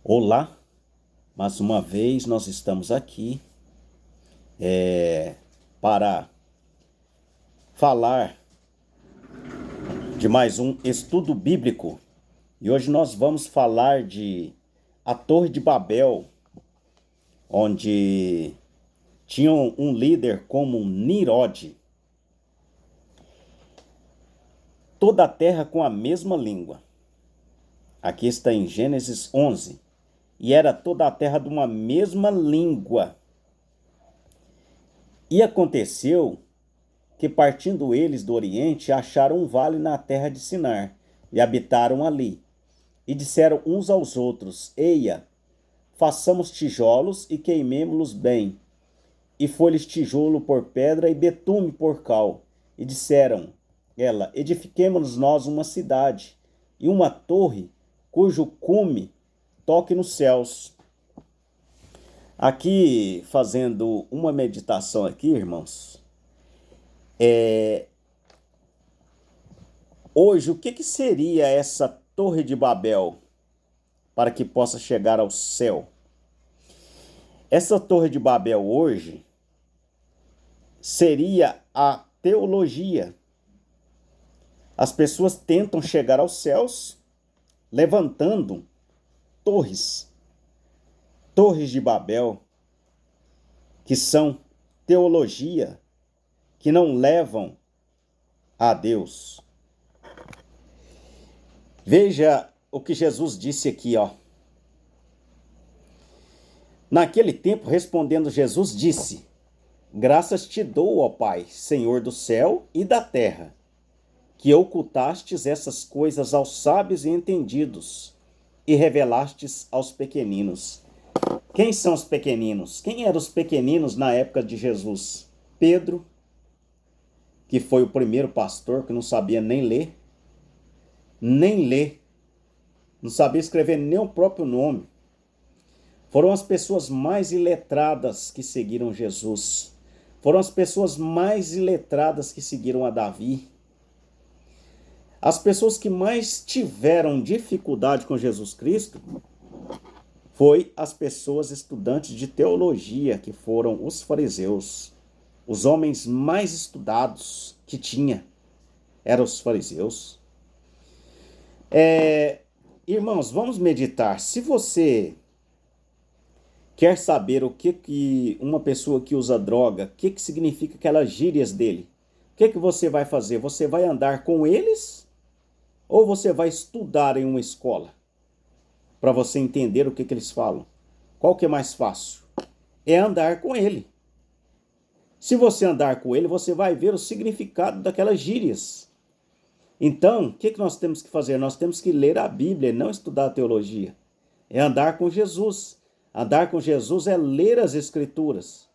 Olá, mais uma vez nós estamos aqui para falar de mais um estudo bíblico. E hoje nós vamos falar de a Torre de Babel, onde tinha um líder como Nirode. Toda a terra com a mesma língua. Aqui está em Gênesis 11. E era toda a terra de uma mesma língua. E aconteceu que, partindo eles do Oriente, acharam um vale na terra de Sinar, e habitaram ali. E disseram uns aos outros: Eia, façamos tijolos e queimemo-los bem. E foi-lhes tijolo por pedra e betume por cal. E disseram ela: edifiquemo-nos nós uma cidade e uma torre, cujo cume toque nos céus. Aqui, fazendo uma meditação aqui, irmãos, hoje, o que seria essa Torre de Babel para que possa chegar ao céu? Essa Torre de Babel hoje seria a teologia. As pessoas tentam chegar aos céus levantando torres de Babel, que são teologia, que não levam a Deus. Veja o que Jesus disse aqui, ó. Naquele tempo, respondendo Jesus, disse: Graças te dou, ó Pai, Senhor do céu e da terra, que ocultastes essas coisas aos sábios e entendidos e revelastes aos pequeninos. Quem são os pequeninos? Quem eram os pequeninos na época de Jesus? Pedro, que foi o primeiro pastor que não sabia nem ler, não sabia escrever nem o próprio nome. Foram as pessoas mais iletradas que seguiram Jesus. Foram as pessoas mais iletradas que seguiram a Davi. As pessoas que mais tiveram dificuldade com Jesus Cristo foi as pessoas estudantes de teologia, que foram os fariseus. Os homens mais estudados que tinha eram os fariseus. Irmãos, vamos meditar. Se você quer saber o que uma pessoa que usa droga, o que significa aquelas gírias dele, o que você vai fazer? Você vai andar com eles ou você vai estudar em uma escola para você entender o que eles falam? Qual que é mais fácil? É andar com ele. Se você andar com ele, você vai ver o significado daquelas gírias. Então, o que nós temos que fazer? Nós temos que ler a Bíblia e não estudar a teologia. É andar com Jesus. Andar com Jesus é ler as Escrituras.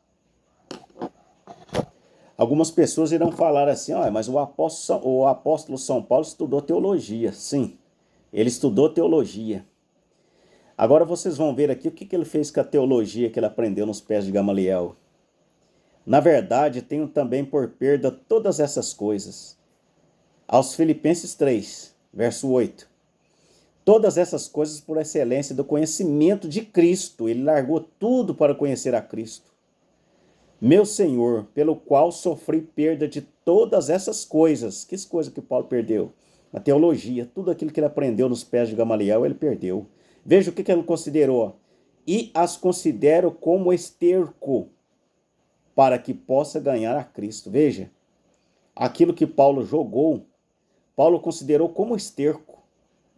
Algumas pessoas irão falar assim: mas o apóstolo São Paulo estudou teologia. Sim, ele estudou teologia. Agora vocês vão ver aqui o que ele fez com a teologia que ele aprendeu nos pés de Gamaliel. Na verdade, tenho também por perda todas essas coisas. Aos Filipenses 3, verso 8. Todas essas coisas por excelência do conhecimento de Cristo. Ele largou tudo para conhecer a Cristo. Meu Senhor, pelo qual sofri perda de todas essas coisas. Que coisa que Paulo perdeu? A teologia, tudo aquilo que ele aprendeu nos pés de Gamaliel, ele perdeu. Veja o que ele considerou. E as considero como esterco para que possa ganhar a Cristo. Veja, aquilo que Paulo jogou, Paulo considerou como esterco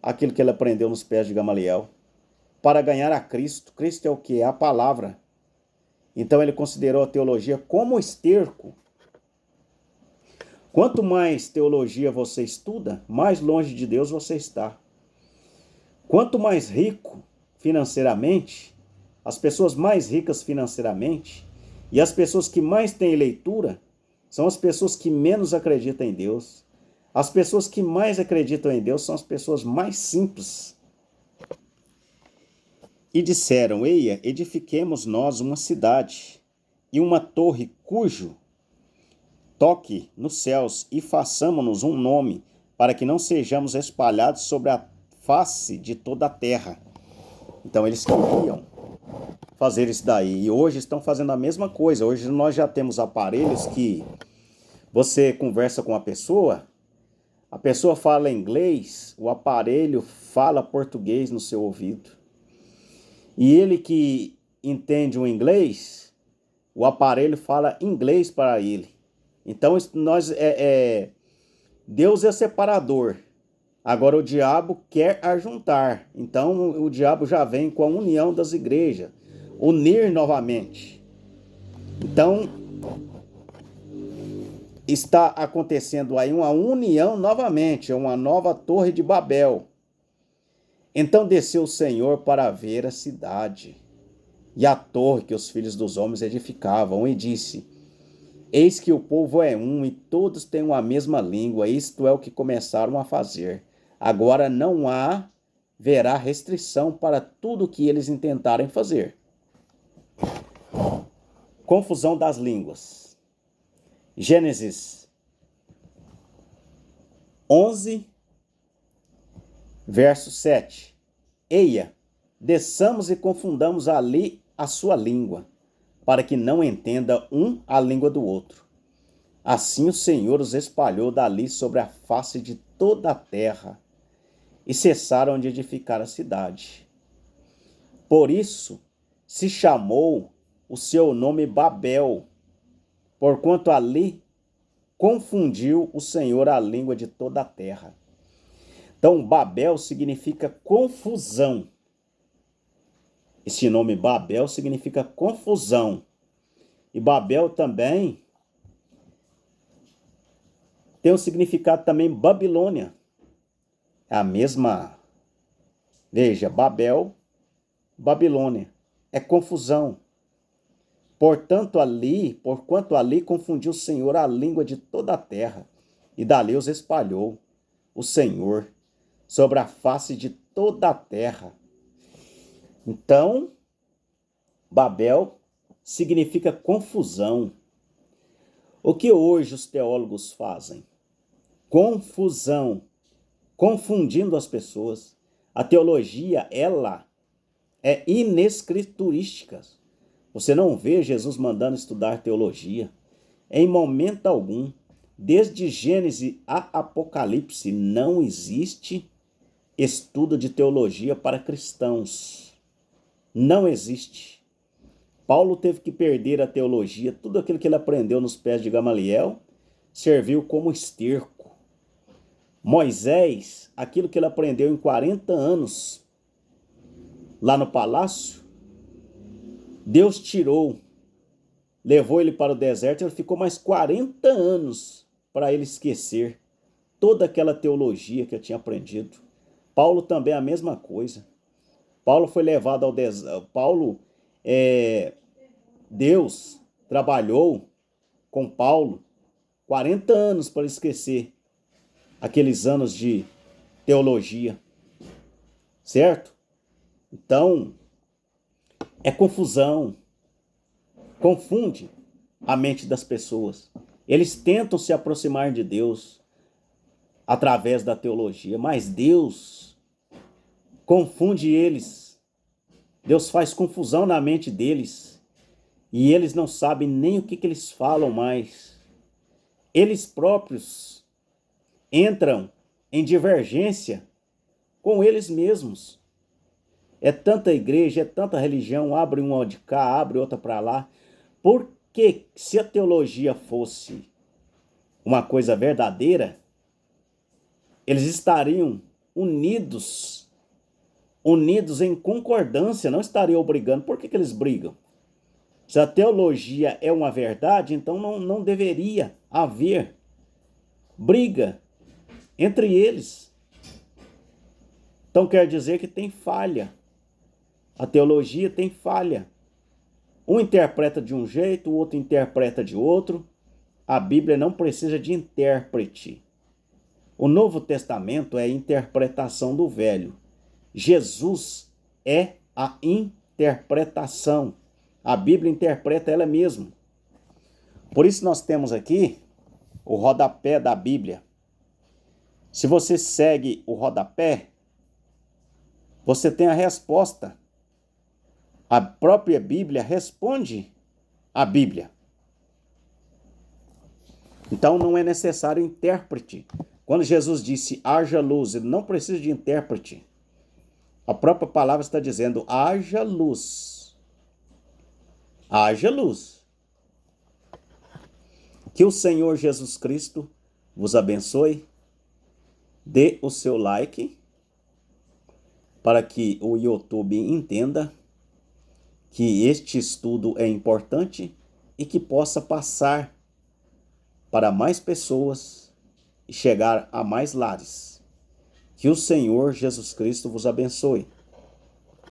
aquilo que ele aprendeu nos pés de Gamaliel para ganhar a Cristo. Cristo é o que? É a palavra. Então ele considerou a teologia como esterco. Quanto mais teologia você estuda, mais longe de Deus você está. Quanto mais rico financeiramente, as pessoas mais ricas financeiramente e as pessoas que mais têm leitura são as pessoas que menos acreditam em Deus. As pessoas que mais acreditam em Deus são as pessoas mais simples. E disseram: Eia, edifiquemos nós uma cidade e uma torre cujo toque nos céus, e façamo-nos um nome, para que não sejamos espalhados sobre a face de toda a terra. Então eles queriam fazer isso daí. E hoje estão fazendo a mesma coisa. Hoje nós já temos aparelhos que você conversa com a pessoa fala inglês, o aparelho fala português no seu ouvido. E ele que entende o inglês, o aparelho fala inglês para ele. Então Deus é separador. Agora o diabo quer ajuntar. Então o diabo já vem com a união das igrejas, unir novamente. Então está acontecendo aí uma união novamente, uma nova torre de Babel. Então desceu o Senhor para ver a cidade e a torre que os filhos dos homens edificavam, e disse: Eis que o povo é um, e todos têm a mesma língua, isto é o que começaram a fazer. Agora não haverá restrição para tudo o que eles intentarem fazer. Confusão das línguas. Gênesis 11, verso 7. Eia, desçamos e confundamos ali a sua língua, para que não entenda um a língua do outro. Assim o Senhor os espalhou dali sobre a face de toda a terra, e cessaram de edificar a cidade. Por isso se chamou o seu nome Babel, porquanto ali confundiu o Senhor a língua de toda a terra. Então, Babel significa confusão. Esse nome Babel significa confusão. E Babel também tem um significado também Babilônia. É a mesma. Veja, Babel, Babilônia. É confusão. Porquanto ali confundiu o Senhor a língua de toda a terra, e dali os espalhou o Senhor sobre a face de toda a terra. Então, Babel significa confusão. O que hoje os teólogos fazem? Confusão, confundindo as pessoas. A teologia, ela é inescriturística. Você não vê Jesus mandando estudar teologia em momento algum. Desde Gênesis a Apocalipse não existe estudo de teologia para cristãos. Não existe. Paulo teve que perder a teologia, tudo aquilo que ele aprendeu nos pés de Gamaliel serviu como esterco. Moisés, aquilo que ele aprendeu em 40 anos lá no palácio, Deus tirou, levou ele para o deserto, ele ficou mais 40 anos para ele esquecer toda aquela teologia que eu tinha aprendido. Paulo também é a mesma coisa. Paulo foi levado ao deserto. Deus trabalhou com Paulo 40 anos para esquecer aqueles anos de teologia. Certo? Então, é confusão. Confunde a mente das pessoas. Eles tentam se aproximar de Deus através da teologia, mas Deus confunde eles. Deus faz confusão na mente deles e eles não sabem nem o que eles falam mais. Eles próprios entram em divergência com eles mesmos. É tanta igreja, é tanta religião, abre uma de cá, abre outra para lá. Porque se a teologia fosse uma coisa verdadeira, eles estariam unidos em concordância, não estariam brigando. Por que eles brigam? Se a teologia é uma verdade, então não deveria haver briga entre eles. Então quer dizer que tem falha. A teologia tem falha. Um interpreta de um jeito, o outro interpreta de outro. A Bíblia não precisa de intérprete. O Novo Testamento é a interpretação do Velho. Jesus é a interpretação. A Bíblia interpreta ela mesma. Por isso nós temos aqui o rodapé da Bíblia. Se você segue o rodapé, você tem a resposta A própria Bíblia responde à Bíblia. Então não é necessário intérprete. Quando Jesus disse haja luz, ele não precisa de intérprete. A própria palavra está dizendo haja luz. Haja luz. Que o Senhor Jesus Cristo vos abençoe. Dê o seu like para que o YouTube entenda que este estudo é importante e que possa passar para mais pessoas e chegar a mais lares. Que o Senhor Jesus Cristo vos abençoe.